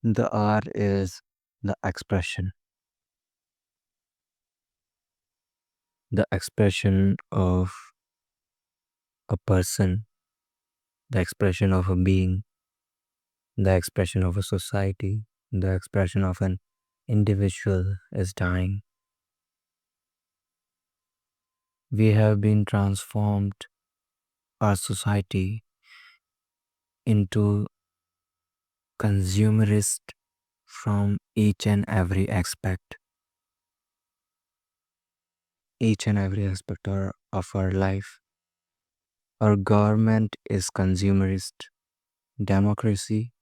The R is the expression of a person, the expression of a being, the expression of a society, the expression of an individual is dying. We have been transformed our society into consumerist from each and every aspect of our life. Our government is consumerist. Democracy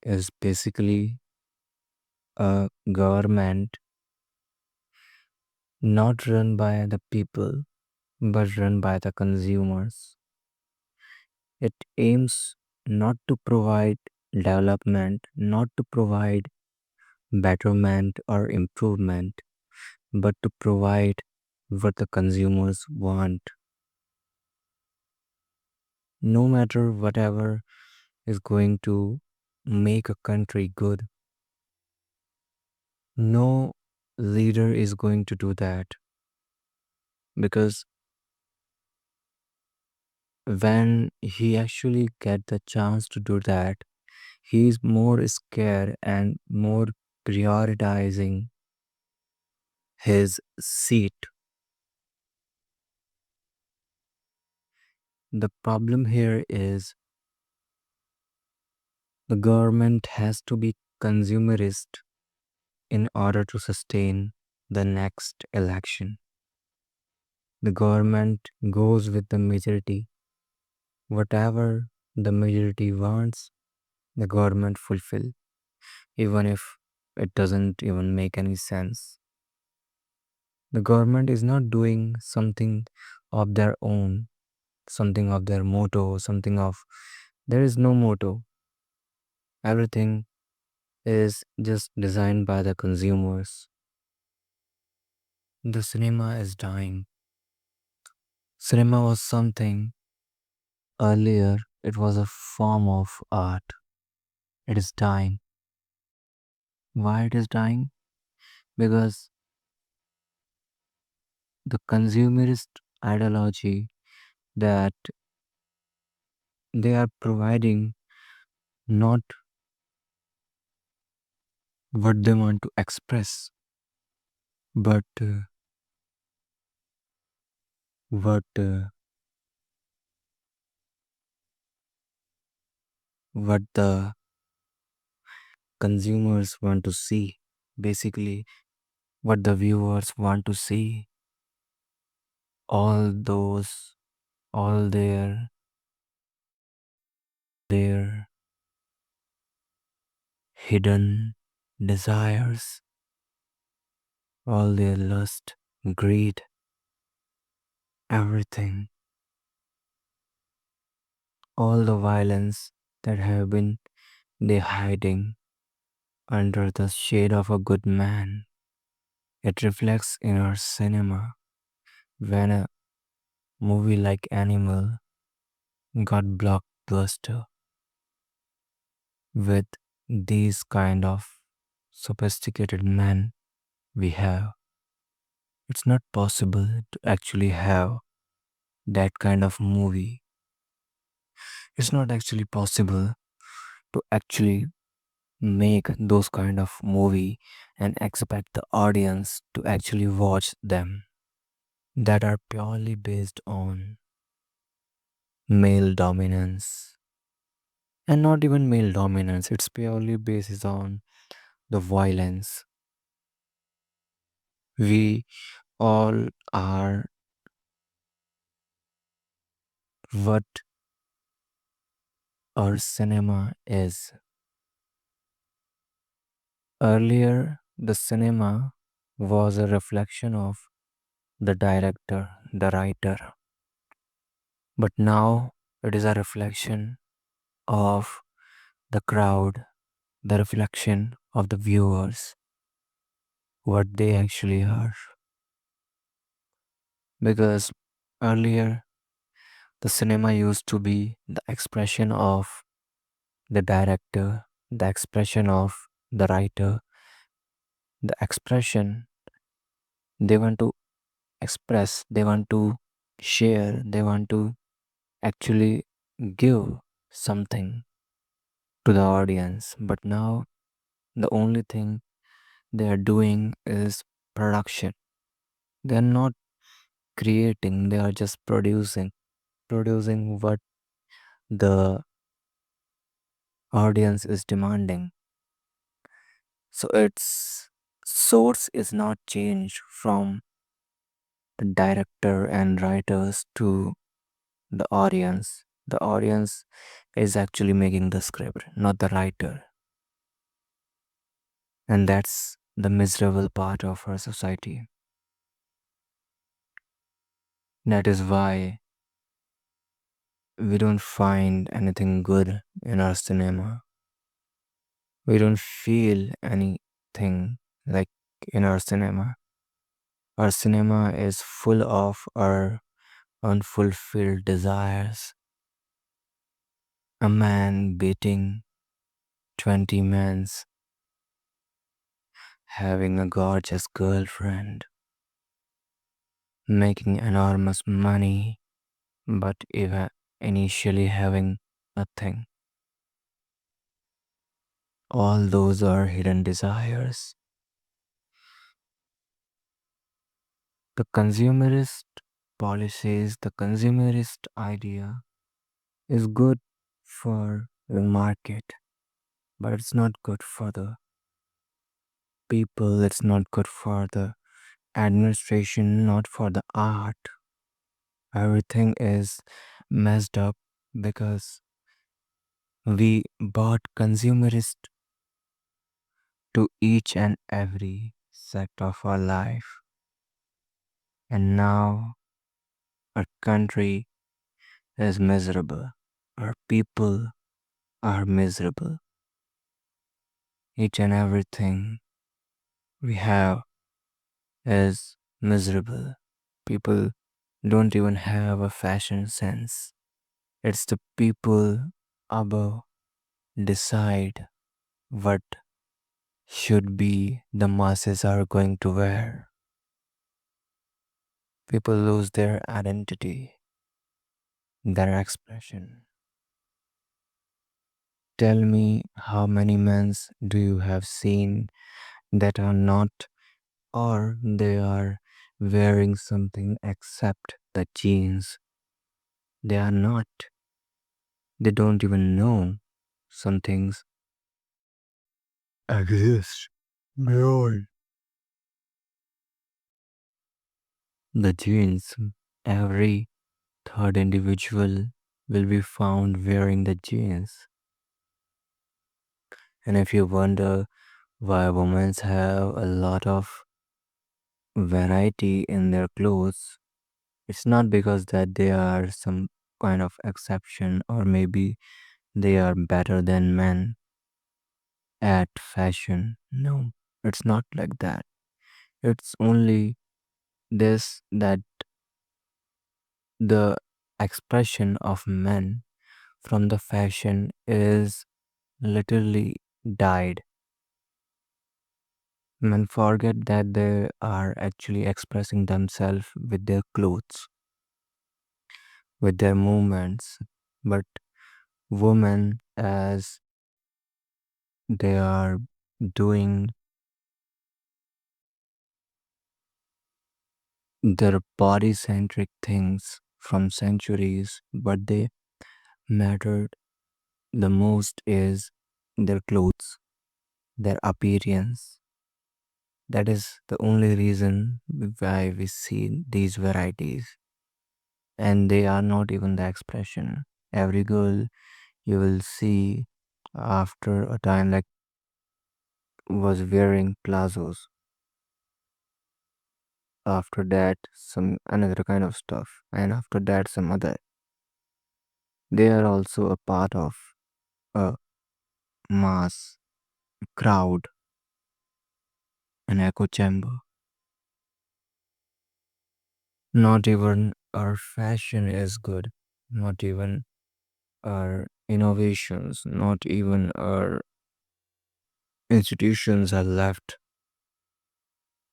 is basically a government not run by the people but run by the consumers. It aims not to provide development, not to provide betterment or improvement, but to provide what the consumers want. No matter whatever is going to make a country good, no leader is going to do that because when he actually get the chance to do that, he is more scared and more prioritizing his seat. The problem here is the government has to be consumerist in order to sustain the next election. The government goes with the majority. Whatever the majority wants, the government fulfill, even if it doesn't even make any sense. The government is not doing something of their own, something of their motto, something of there is no motto. Everything is just designed by the consumers. The cinema is dying. Cinema was something earlier, it was a form of art. It is dying. Why it is dying? Because the consumerist ideology that they are providing not what they want to express, but what the consumers want to see. Basically, what the viewers want to see. All those, all their hidden desires, all their lust, greed, everything, all the violence that have been they hiding under the shade of a good man. It reflects in our cinema when a movie like Animal got blockbuster with these kind of sophisticated men we have. It's not possible to actually have that kind of movie. It's not actually possible to actually make those kind of movie and expect the audience to actually watch them that are purely based on male dominance, and not even male dominance, it's purely based on the violence. We all are what our cinema is. Earlier the cinema was a reflection of the director, the writer, but now it is a reflection of the crowd, the reflection of the viewers, what they actually are. Because earlier, the cinema used to be the expression of the director, the expression of the writer, the expression they want to express, they want to share, they want to actually give something to the audience. But now the only thing they are doing is production. They are not creating, they are just producing what the audience is demanding. So its source is not changed from the director and writers to the audience. The audience is actually making the script, not the writer. And that's the miserable part of our society. That is why we don't find anything good in our cinema. We don't feel anything like in our cinema. Our cinema is full of our unfulfilled desires. A man beating 20 men, having a gorgeous girlfriend, making enormous money, but even initially having nothing. All those are hidden desires. The consumerist policies, the consumerist idea is good for the market, but it's not good for the people, it's not good for the administration, not for the art. Everything is messed up because we bought consumerist to each and every sect of our life. And now our country is miserable. Our people are miserable. Each and everything we have is miserable. People don't even have a fashion sense. It's the people above decide what should be the masses are going to wear. People lose their identity, their expression. Tell me how many men do you have seen that are not or they are wearing something except the jeans. They are not. They don't even know some things exist beyond the jeans. Every third individual will be found wearing the jeans. And if you wonder why women have a lot of variety in their clothes, it's not because that they are some kind of exception or maybe they are better than men at fashion. No, it's not like that. It's only this that the expression of men from the fashion is literally died. Men forget that they are actually expressing themselves with their clothes, with their movements. But women, as they are doing their body centric things from centuries, what they mattered the most is their clothes, their appearance. That is the only reason why we see these varieties. And they are not even the expression. Every girl you will see after a time like was wearing plazos. After that, some another kind of stuff. And after that, some other. They are also a part of a mass crowd, an echo chamber. Not even our fashion is good, not even our innovations, not even our Institutions are left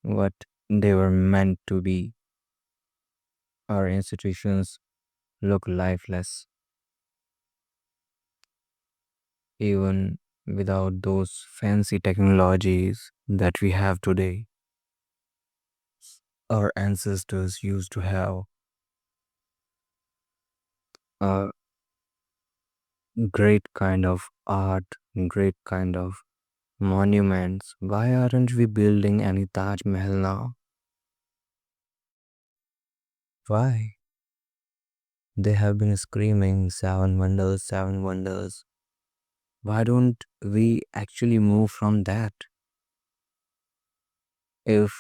what they were meant to be. Our institutions look lifeless, even without those fancy technologies that we have today. Our ancestors used to have a great kind of art, great kind of monuments. Why aren't we building any Taj Mahal now? Why? They have been screaming seven wonders, seven wonders. Why don't we actually move from that? If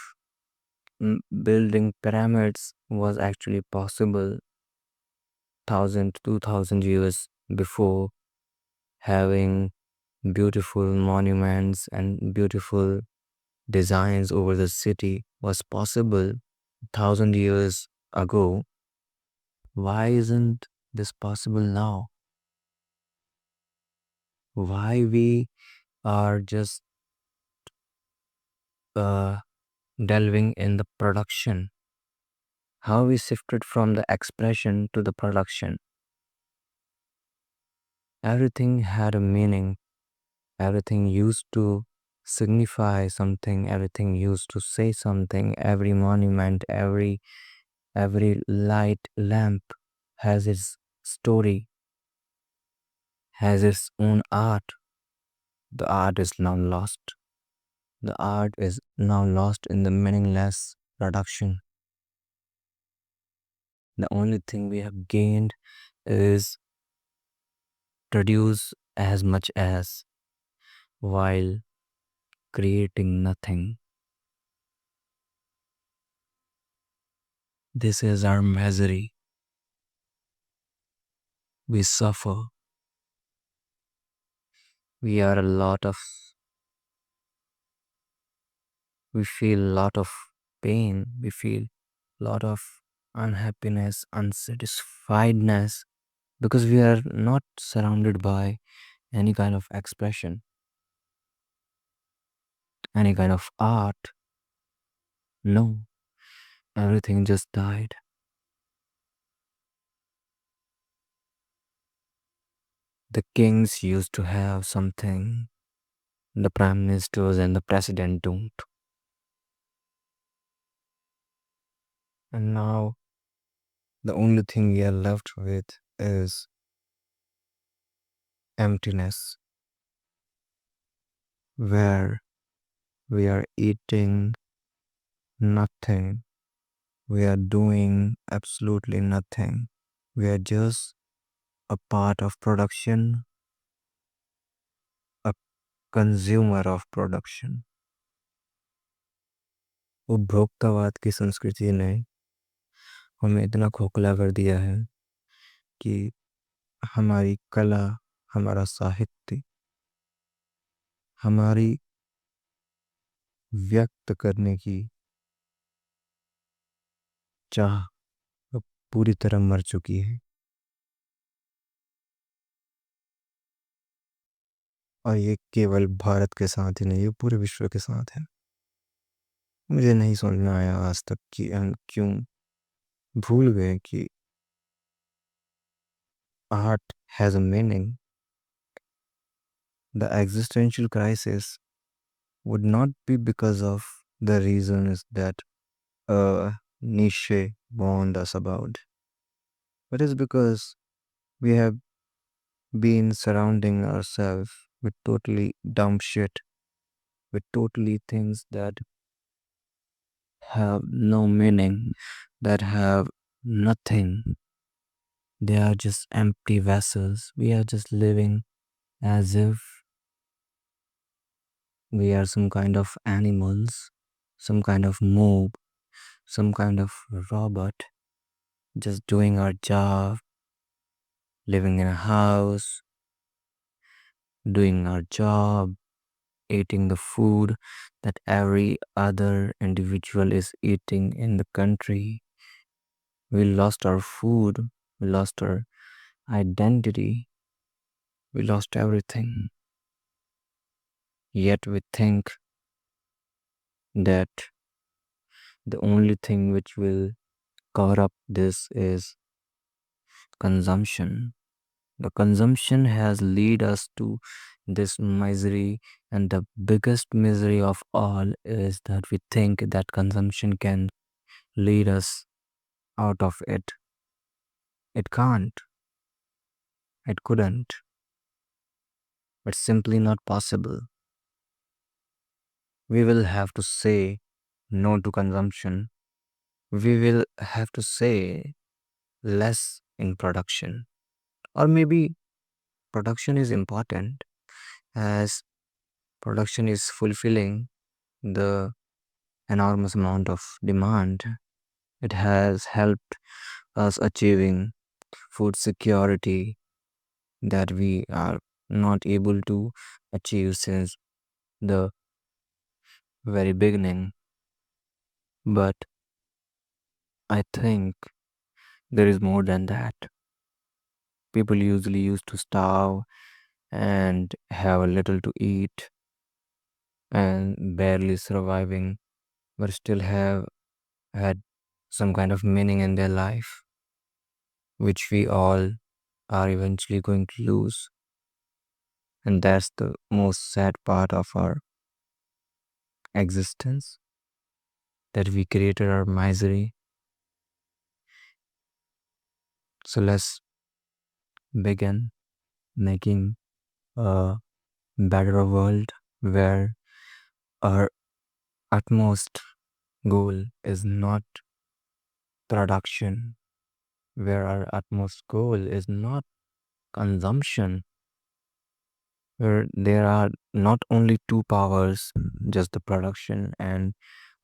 building pyramids was actually possible 1,000, 2,000 years before, having beautiful monuments and beautiful designs over the city was possible 1,000 years ago, why isn't this possible now? Why we are just uh, delving in the production? How we shifted from the expression to the production? Everything had a meaning. Everything used to signify something. Everything used to say something. Every monument, every light lamp has its story, has its own art. The art is now lost. The art is now lost in the meaningless production. The only thing we have gained is produce as much as while creating nothing. This is our misery. We suffer. We are a lot of, we feel a lot of pain. We feel a lot of unhappiness, unsatisfiedness because we are not surrounded by any kind of expression, any kind of art. No, everything just died. The kings used to have something, the prime ministers and the president don't. And now the only thing we are left with is emptiness, where we are eating nothing, we are doing absolutely nothing. We are just a part of production, a consumer of production. उपभोक्तावाद की संस्कृति ने हमें इतना खोखला कर दिया है कि हमारी कला, हमारा साहित्य, हमारी व्यक्त करने की चाह अब पूरी तरह मर चुकी है। और ये केवल भारत के साथ ही नहीं, ये पूरे विश्व के साथ है। मुझे नहीं समझ में आया आज तक कि हम क्यों भूल गए कि art has a meaning. The existential crisis would not be because of the reasons that Nietzsche warned us about, but it's because we have been surrounding ourselves with totally dumb shit, with totally things that have no meaning, that have nothing. They are just empty vessels. We are just living as if we are some kind of animals, some kind of mob, some kind of robot, just doing our job, living in a house, doing our job, eating the food that every other individual is eating in the country. We lost our food, we lost our identity, we lost everything. Yet we think that the only thing which will cover up this is consumption. The consumption has led us to this misery, and the biggest misery of all is that we think that consumption can lead us out of it. It can't, it couldn't, it's simply not possible. We will have to say no to consumption. We will have to say less in production. Or maybe production is important, as production is fulfilling the enormous amount of demand. It has helped us achieving food security that we are not able to achieve since the very beginning. But I think there is more than that. People usually used to starve and have a little to eat and barely surviving, but still have had some kind of meaning in their life, which we all are eventually going to lose. And that's the most sad part of our existence, that we created our misery. So let's begin making a better world where our utmost goal is not production, where our utmost goal is not consumption, where there are not only two powers, just the production and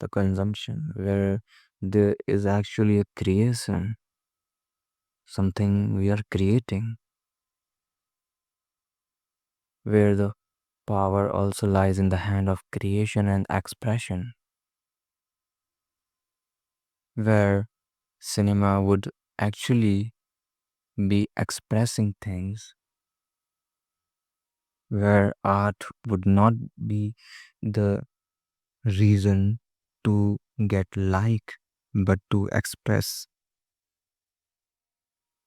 the consumption, where there is actually a creation, something we are creating, where the power also lies in the hand of creation and expression, where cinema would actually be expressing things, where art would not be the reason to get like, but to express,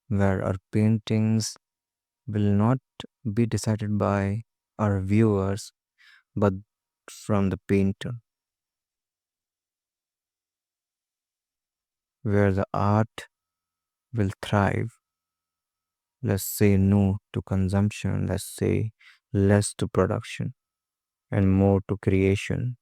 where our paintings will not be decided by our viewers, but from the painter, where the art will thrive. Let's say no to consumption, let's say less to production, and more to creation.